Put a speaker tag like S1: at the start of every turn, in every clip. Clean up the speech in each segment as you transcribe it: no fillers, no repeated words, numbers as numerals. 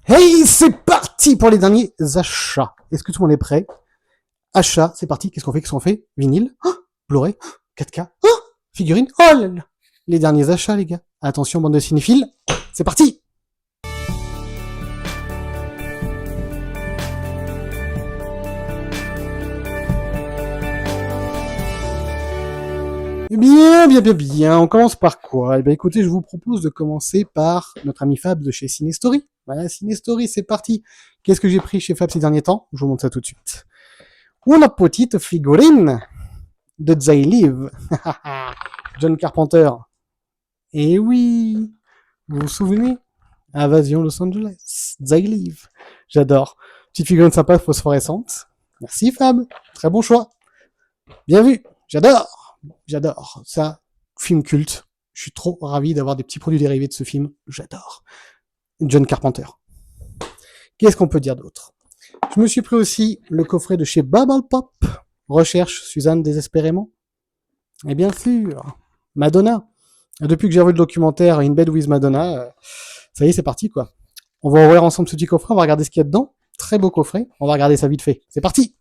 S1: Hey, c'est parti pour les derniers achats. Est-ce que tout le monde est prêt? Achat, c'est parti. Qu'est-ce qu'on fait? Vinyle, Blu-ray, 4K, figurine. Oh là là. Les derniers achats, les gars. Attention, bande de cinéphiles. C'est parti. Bien. On commence par quoi? Eh bien, écoutez, je vous propose de commencer par notre ami Fab de chez Cinestory. Voilà, Cinestory, c'est parti. Qu'est-ce que j'ai pris chez Fab ces derniers temps? Je vous montre ça tout de suite. Une petite figurine de They Live. John Carpenter. Eh oui, vous vous souvenez? Invasion Los Angeles. They Live. J'adore. Petite figurine sympa, phosphorescente. Merci Fab. Très bon choix. Bien vu. J'adore. Ça, film culte. Je suis trop ravi d'avoir des petits produits dérivés de ce film. J'adore. John Carpenter. Qu'est-ce qu'on peut dire d'autre? Je me suis pris aussi le coffret de chez Bubble Pop. Recherche Suzanne désespérément. Et bien sûr, Madonna. Depuis que j'ai revu le documentaire In Bed with Madonna, ça y est, c'est parti quoi. On va ouvrir ensemble ce petit coffret, on va regarder ce qu'il y a dedans. Très beau coffret, on va regarder ça vite fait. C'est parti!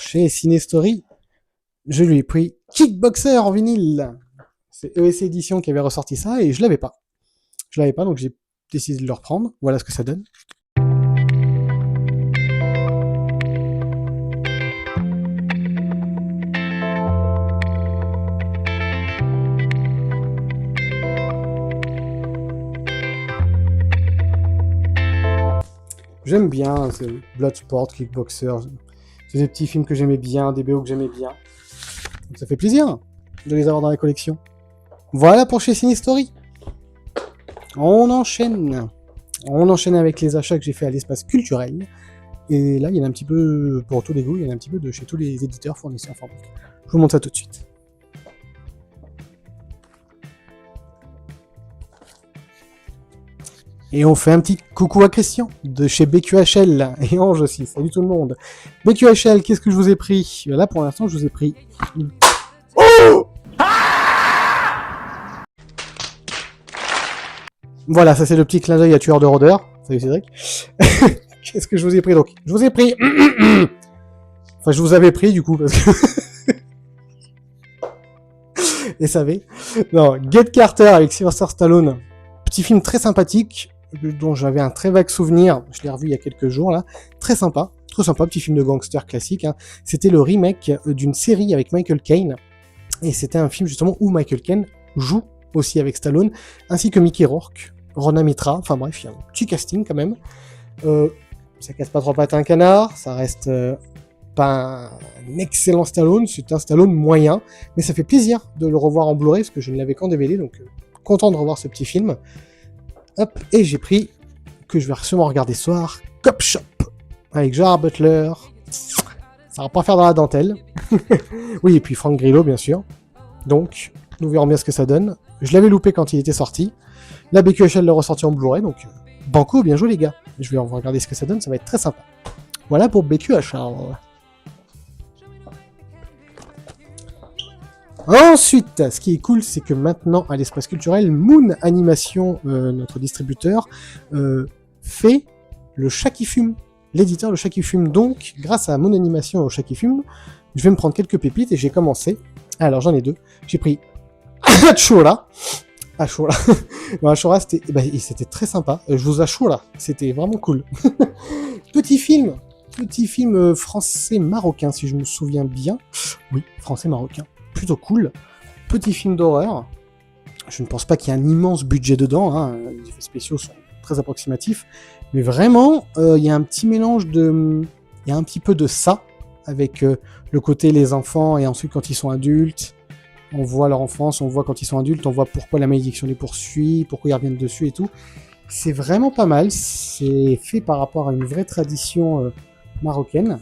S1: Chez Cinestory, je lui ai pris Kickboxer en vinyle. C'est ESC Édition qui avait ressorti ça et je l'avais pas. Donc j'ai décidé de le reprendre. Voilà ce que ça donne. J'aime bien, c'est Bloodsport, Kickboxer. C'est des petits films que j'aimais bien, des BO que j'aimais bien. Donc ça fait plaisir de les avoir dans la collection. Voilà pour chez Cinestory. On enchaîne avec les achats que j'ai fait à l'espace culturel. Et là, il y en a un petit peu pour tous les goûts, il y en a un petit peu de chez tous les éditeurs, fournisseurs informatiques. Je vous montre ça tout de suite. Et on fait un petit coucou à Christian, de chez BQHL, et Ange aussi, salut tout le monde. BQHL, qu'est-ce que je vous ai pris? Là, pour l'instant, je vous ai pris... Oh! Voilà, ça c'est le petit clin d'œil à Tueur de rôdeurs. Salut Cédric. Qu'est-ce que je vous ai pris donc? Je vous ai pris... Enfin, je vous avais pris du coup, parce que... Et savez. Non, Get Carter avec Sylvester Stallone. Petit film très sympathique. dont j'avais un très vague souvenir, je l'ai revu il y a quelques jours là, très sympa, petit film de gangster classique, hein. C'était le remake d'une série avec Michael Caine, et c'était un film justement où Michael Caine joue aussi avec Stallone, ainsi que Mickey Rourke, Rona Mitra, enfin bref, il y a un petit casting quand même. Ça casse pas trois pattes à un canard, ça reste pas un excellent Stallone, c'est un Stallone moyen, mais ça fait plaisir de le revoir en Blu-ray, parce que je ne l'avais qu'en DVD, donc content de revoir ce petit film. Hop, et j'ai pris, que je vais sûrement regarder ce soir, Cop Shop, avec Gerard Butler. Ça va pas faire dans la dentelle. Oui, et puis Frank Grillo, bien sûr. Donc, nous verrons bien ce que ça donne. Je l'avais loupé quand il était sorti. La BQHL l'a ressorti en Blu-ray, donc banco, bien joué les gars. Je vais regarder ce que ça donne, ça va être très sympa. Voilà pour BQHL. Ensuite, ce qui est cool, c'est que maintenant, à l'Espace Culturel, Moon Animation, notre distributeur, fait le Chat qui fume. L'éditeur Le Chat qui fume. Donc, grâce à Moon Animation et au Chat qui fume, je vais me prendre quelques pépites et j'ai commencé. Alors, j'en ai deux. J'ai pris Ashura. Ashura, c'était très sympa. Je vous Ashura, c'était vraiment cool. Petit film français-marocain, si je me souviens bien. Oui, français-marocain. Plutôt cool. Petit film d'horreur. Je ne pense pas qu'il y ait un immense budget dedans, hein. Les effets spéciaux sont très approximatifs. Mais vraiment, il y a un petit mélange de... Il y a un petit peu de ça, avec le côté les enfants, et ensuite quand ils sont adultes, on voit leur enfance, on voit quand ils sont adultes, on voit pourquoi la malédiction les poursuit, pourquoi ils reviennent dessus et tout. C'est vraiment pas mal, c'est fait par rapport à une vraie tradition marocaine.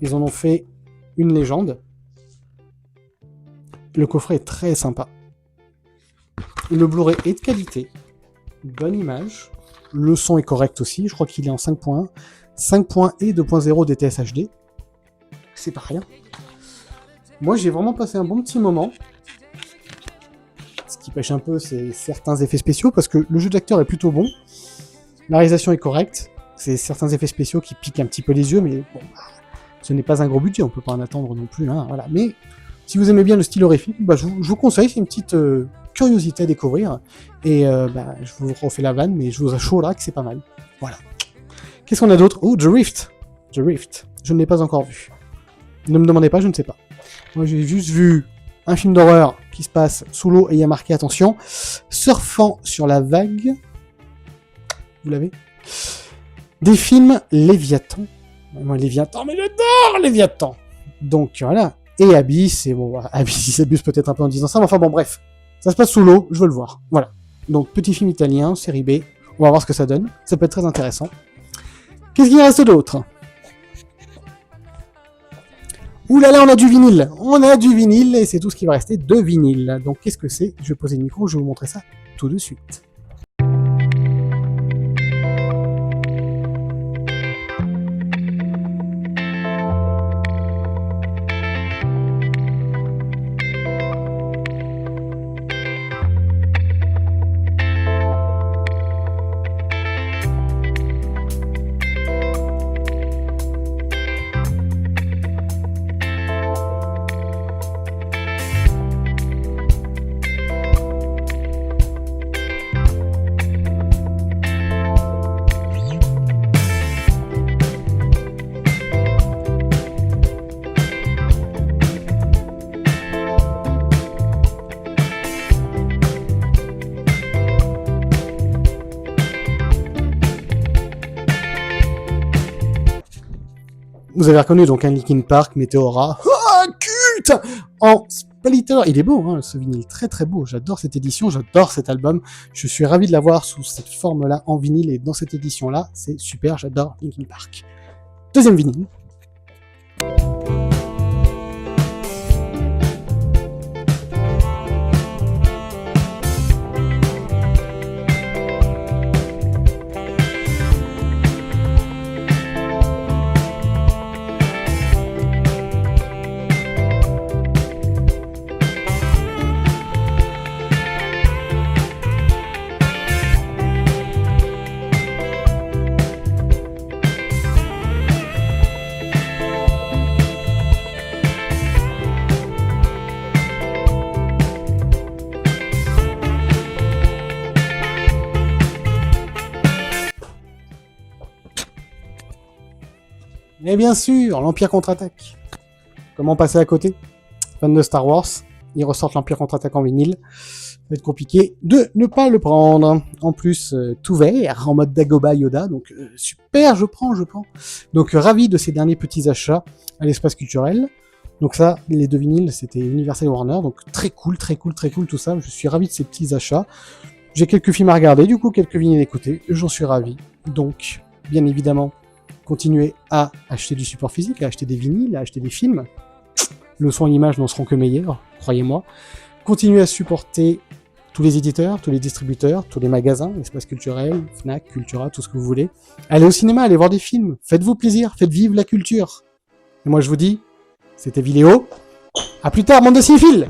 S1: Ils en ont fait une légende. Le coffret est très sympa. Le Blu-ray est de qualité. Bonne image. Le son est correct aussi. Je crois qu'il est en 5.1. 5.1 et 2.0 DTS HD. C'est pas rien. Moi, j'ai vraiment passé un bon petit moment. Ce qui pêche un peu, c'est certains effets spéciaux, parce que le jeu d'acteur est plutôt bon. La réalisation est correcte. C'est certains effets spéciaux qui piquent un petit peu les yeux, mais bon, ce n'est pas un gros budget, on peut pas en attendre non plus, hein, voilà. Mais si vous aimez bien le style horrifique, je vous conseille, c'est une petite curiosité à découvrir. Et je vous refais la vanne, mais je vous assure là que c'est pas mal. Voilà. Qu'est-ce qu'on a d'autre? Oh, The Rift. The Rift. Je ne l'ai pas encore vu. Ne me demandez pas, je ne sais pas. Moi, j'ai juste vu un film d'horreur qui se passe sous l'eau et il y a marqué, attention, surfant sur la vague. Vous l'avez? Des films Léviathan. Moi, Léviathan, mais j'adore Léviathan. Donc, voilà. Et Abyss, et bon, Abyss, il s'abuse peut-être un peu en disant ça, mais enfin bon, bref. Ça se passe sous l'eau, je veux le voir. Voilà. Donc, petit film italien, série B. On va voir ce que ça donne. Ça peut être très intéressant. Qu'est-ce qu'il reste d'autre? Ouh là là, on a du vinyle. On a du vinyle, et c'est tout ce qui va rester de vinyle. Donc, qu'est-ce que c'est? Je vais poser le micro, je vais vous montrer ça tout de suite. Vous avez reconnu donc un Linkin Park, Meteora, culte en Splitter. Il est beau, hein, ce vinyle, très très beau. J'adore cette édition, j'adore cet album. Je suis ravi de l'avoir sous cette forme-là, en vinyle, et dans cette édition-là, c'est super, j'adore Linkin Park. Deuxième vinyle. Et bien sûr, l'Empire contre-attaque. Comment passer à côté? Fan de Star Wars, ils ressortent l'Empire contre-attaque en vinyle. Ça va être compliqué de ne pas le prendre. En plus, tout vert, en mode Dagobah Yoda, donc super, je prends. Donc ravi de ces derniers petits achats à l'espace culturel. Donc ça, les 2 vinyles, c'était Universal Warner, donc très cool tout ça. Je suis ravi de ces petits achats. J'ai quelques films à regarder, du coup quelques vinyles à écouter, j'en suis ravi. Donc, bien évidemment, continuez à acheter du support physique, à acheter des vinyles, à acheter des films. Le son et l'image n'en seront que meilleurs, croyez-moi. Continuez à supporter tous les éditeurs, tous les distributeurs, tous les magasins, espaces culturels, Fnac, Cultura, tout ce que vous voulez. Allez au cinéma, allez voir des films, faites-vous plaisir, faites vivre la culture. Et moi je vous dis, c'était Vidéo. À plus tard, bande de cinéphiles!